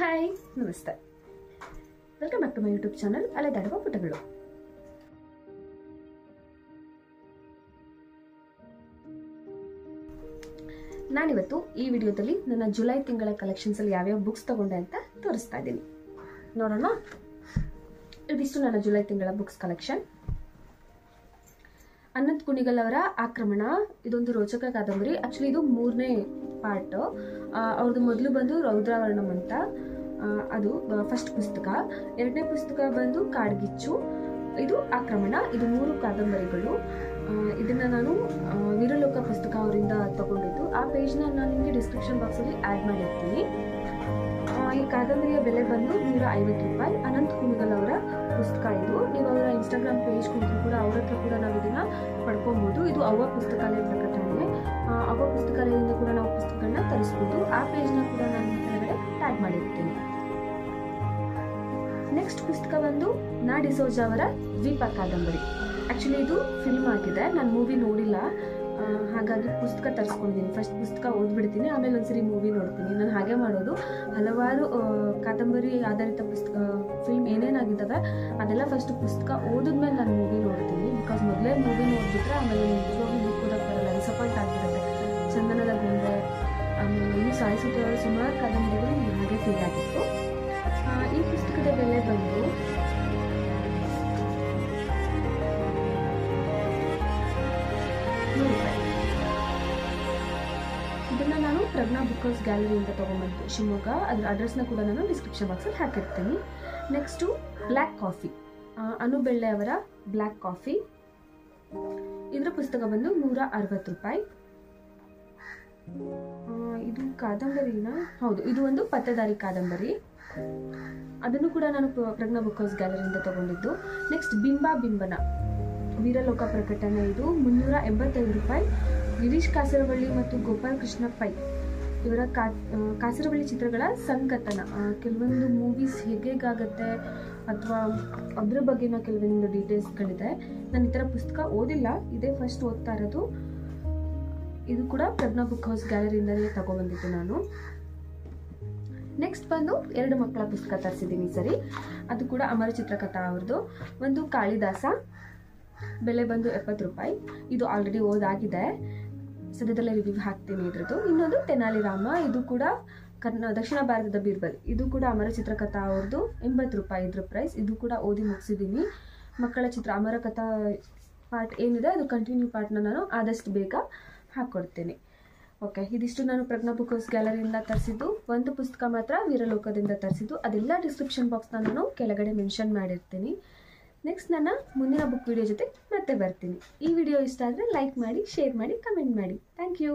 Hi namaste, welcome back to my YouTube channel ಅಲೆದಾಡುವ ಪುಟಗಳು. ನಾನಿವತ್ತು ಈ ವಿಡಿಯೋದಲ್ಲಿ ನನ್ನ ಜುಲೈ ತಿಂಗಳ ಕಲೆಕ್ಷನ್ಸ್ ಅಲ್ಲಿ ಯಾವ್ಯಾವ ಬುಕ್ಸ್ ತಗೊಂಡೆ ಅಂತ ತೋರಿಸ್ತಾ ಇದ್ದೀನಿ. ನೋಡೋಣ. ಇದಿಷ್ಟು ನನ್ನ ಜುಲೈ ತಿಂಗಳ ಬುಕ್ಸ್ ಕಲೆಕ್ಷನ್. ಅನಂತ್ ಕುಣಿಗಲ್ ಅವರ ಆಕ್ರಮಣ ಇದೊಂದು ರೋಚಕ ಕಾದಂಬರಿ. ಆಕ್ಚುಲಿ ಇದು 3ನೇ ಪಾರ್ಟ್. ಅವ್ರದ್ದು ಮೊದಲು ಬಂದು ರೌದ್ರಾವರಣಂ ಅಂತ, ಅದು ಫಸ್ಟ್ ಪುಸ್ತಕ. 2ನೇ ಪುಸ್ತಕ ಬಂದು ಕಾಡ್ಗಿಚ್ಚು, ಇದು ಆಕ್ರಮಣ. ಇದು 3 ಕಾದಂಬರಿಗಳು. ಇದನ್ನ ನಾನು ವೀರಲೋಕ ಪುಸ್ತಕ ಅವರಿಂದ ತಗೊಂಡಿದ್ದು. ಆ ಪೇಜ್ನ ನಾನು ನಿಮಗೆ ಡಿಸ್ಕ್ರಿಪ್ಷನ್ ಬಾಕ್ಸಲ್ಲಿ ಆ್ಯಡ್ ಮಾಡಿರ್ತೀನಿ. ಈ ಕಾದಂಬರಿಯ ಬೆಲೆ ಬಂದು 150 ರೂಪಾಯಿ. ಅನಂತ್ ಕುಣಿಗಲ್ ಅವರ ಪುಸ್ತಕ ಇದು. ನೀವು ಅವರ ಇನ್ಸ್ಟಾಗ್ರಾಮ್ ಪೇಜ್ ಕುರಿತು ಕೂಡ ಅವ್ರ ಹತ್ರ ಕೂಡ ನಾವು ಇದನ್ನ ಪಡ್ಕೊಬಹುದು. ಇದು ಅವ್ವ ಪುಸ್ತಕಾಲಯ ಪ್ರಕಟಣೆ. ಅವ್ವ ಪುಸ್ತಕಾಲಯದಿಂದ ಕೂಡ ನಾವು ಪುಸ್ತಕಗಳನ್ನ ತರಿಸ್ಬೋದು. ಆ ಪೇಜ್ನ ಕೂಡ ನಾನು ಕೆಳಗಡೆ ಟ್ಯಾಗ್ ಮಾಡಿರ್ತೀನಿ. ನೆಕ್ಸ್ಟ್ ಪುಸ್ತಕ ಬಂದು ನಾ ಡಿಸೋಜ ಅವರ ದ್ವೀಪ ಕಾದಂಬರಿ. ಆಕ್ಚುಲಿ ಇದು ಫಿಲ್ಮ್ ಆಗಿದೆ, ನಾನು ಮೂವಿ ನೋಡಿಲ್ಲ, ಹಾಗಾಗಿ ಪುಸ್ತಕ ತರಿಸ್ಕೊಂಡಿದ್ದೀನಿ. ಫಸ್ಟ್ ಪುಸ್ತಕ ಓದ್ಬಿಡ್ತೀನಿ, ಆಮೇಲೆ ಒಂದ್ಸರಿ ಮೂವಿ ನೋಡ್ತೀನಿ. ನಾನು ಹಾಗೆ ಮಾಡೋದು. ಹಲವಾರು ಕಾದಂಬರಿ ಆಧಾರಿತ ಪುಸ್ತಕ ಫಿಲ್ಮ್ ಏನೇನಾಗಿದ್ದಾವೆ ಅದೆಲ್ಲ ಫಸ್ಟ್ ಪುಸ್ತಕ ಓದಿದ್ಮೇಲೆ ನಾನು ಮೂವಿ ನೋಡ್ತೀನಿ. ಬಿಕಾಸ್ ಮೊದಲೇ ಮೂವಿ ನೋಡ್ಬಿಟ್ರೆ ಆಮೇಲೆ ನಿಜವಾಗ್ಲೂ ಬುಕ್ ಓದಕ್ಕೆ ಬರಲ್ಲ, ಡಿಸಪಾಯಿಂಟ್ ಆಗಿರುತ್ತೆ. ಚಂದನದ ಗೊಂಬೆ, ಆಮೇಲೆ ಇನ್ನು ಸಾಯಿಸುತ್ತಿರುವ ಸುಮಾರು ಕಾದಂಬರಿಗಳು ನನಗೆ ಫೀಲ್ ಆಗಿತ್ತು. ಈ ಪುಸ್ತಕದ ಬೆಲೆ ಬಂದು ಇದನ್ನ ನಾನು ಪ್ರಜ್ಞಾ ಬುಕ್ ಹೌಸ್ ಗ್ಯಾಲರಿ ಅಂತ ತಗೊಂಡ್ಬಂತು, ಶಿವಮೊಗ್ಗ. ಅದ್ರ ಅಡ್ರೆಸ್ನ ಕೂಡ ನಾನು ಡಿಸ್ಕ್ರಿಪ್ಷನ್ ಬಾಕ್ಸಲ್ಲಿ ಹಾಕಿರ್ತೀನಿ. ನೆಕ್ಸ್ಟು ಬ್ಲ್ಯಾಕ್ ಕಾಫಿ, ಅನು ಬೆಳ್ಳೆ ಅವರ ಬ್ಲ್ಯಾಕ್ ಕಾಫಿ. ಇದ್ರ ಪುಸ್ತಕ ಬಂದು 160 ರೂಪಾಯಿ. ಇದು ಕಾದಂಬರಿನ, ಹೌದು, ಇದು ಒಂದು ಪತ್ತೇದಾರಿ ಕಾದಂಬರಿ. ಅದನ್ನು ಕೂಡ ನಾನು ಪ್ರಜ್ಞಾ ಬುಕ್ ಹೌಸ್ ಗ್ಯಾಲರಿಯಿಂದ ತಗೊಂಡಿದ್ದು. ನೆಕ್ಸ್ಟ್ ಬಿಂಬನ ವೀರಲೋಕ ಪ್ರಕಟಣೆ. ಇದು 385 ರೂಪಾಯಿ. ಗಿರೀಶ್ ಕಾಸರವಳ್ಳಿ ಮತ್ತು ಗೋಪಾಲ್ ಕೃಷ್ಣ ಪೈ ಇವರ ಕಾಸರವಳ್ಳಿ ಚಿತ್ರಗಳ ಸಂಕತನ. ಕೆಲವೊಂದು ಮೂವೀಸ್ ಹೇಗಾಗತ್ತೆ ಅಥವಾ ಅದ್ರ ಬಗ್ಗೆನ ಕೆಲವೊಂದು ಡೀಟೇಲ್ಸ್ಗಳಿದೆ. ನಾನು ಈ ಥರ ಪುಸ್ತಕ ಓದಿಲ್ಲ, ಇದೇ ಫಸ್ಟ್ ಓದ್ತಾ ಇರೋದು. ಇದು ಕೂಡ ಪ್ರಜ್ಞಾ ಬುಕ್ ಹೌಸ್ ಗ್ಯಾಲರಿಯಿಂದಲೇ ತಗೊಬಂದಿದ್ದು ನಾನು. ನೆಕ್ಸ್ಟ್ ಬಂದು 2 ಮಕ್ಕಳ ಪುಸ್ತಕ ತರಿಸಿದ್ದೀನಿ ಸರಿ. ಅದು ಕೂಡ ಅಮರ ಚಿತ್ರಕಥಾ ಅವ್ರದ್ದು. ಒಂದು ಕಾಳಿದಾಸ, ಬೆಲೆ ಬಂದು 70 ರೂಪಾಯಿ. ಇದು ಆಲ್ರೆಡಿ ಓದಾಗಿದೆ, ಸದ್ಯದಲ್ಲೇ ರಿವ್ಯೂ ಹಾಕ್ತೀನಿ ಇದ್ರದ್ದು. ಇನ್ನೊಂದು ತೆನಾಲಿ ರಾಮ, ಇದು ಕೂಡ ದಕ್ಷಿಣ ಭಾರತದ ಬೀರ್ಬಲ್. ಇದು ಕೂಡ ಅಮರ ಚಿತ್ರಕಥಾ ಅವ್ರದ್ದು, 80 ರೂಪಾಯಿ ಇದ್ರ ಪ್ರೈಸ್. ಇದು ಕೂಡ ಓದಿ ಮುಗಿಸಿದ್ದೀನಿ. ಮಕ್ಕಳ ಚಿತ್ರ ಅಮರ ಕಥಾ ಪಾರ್ಟ್ ಏನಿದೆ ಅದು ಕಂಟಿನ್ಯೂ ಪಾರ್ಟ್ನ ನಾನು ಆದಷ್ಟು ಬೇಗ ಹಾಕ್ಕೊಡ್ತೀನಿ. ಓಕೆ, ಇದಿಷ್ಟು ನಾನು ಪ್ರಜ್ಞಾ ಬುಕ್ ಹೌಸ್ ಗ್ಯಾಲರಿಯಿಂದ ತರಿಸಿದ್ದು. ಒಂದು ಪುಸ್ತಕ ಮಾತ್ರ ವೀರಲೋಕದಿಂದ ತರಿಸಿದ್ದು. ಅದೆಲ್ಲ ಡಿಸ್ಕ್ರಿಪ್ಷನ್ ಬಾಕ್ಸ್ನ ನಾನು ಕೆಳಗಡೆ ಮೆನ್ಷನ್ ಮಾಡಿರ್ತೀನಿ. ನೆಕ್ಸ್ಟ್ ನನ್ನ ಮುಂದಿನ ಬುಕ್ ವಿಡಿಯೋ ಜೊತೆ ಮತ್ತೆ ಬರ್ತೀನಿ. ಈ ವಿಡಿಯೋ ಇಷ್ಟ ಆದರೆ ಲೈಕ್ ಮಾಡಿ, ಶೇರ್ ಮಾಡಿ, ಕಮೆಂಟ್ ಮಾಡಿ. Thank you.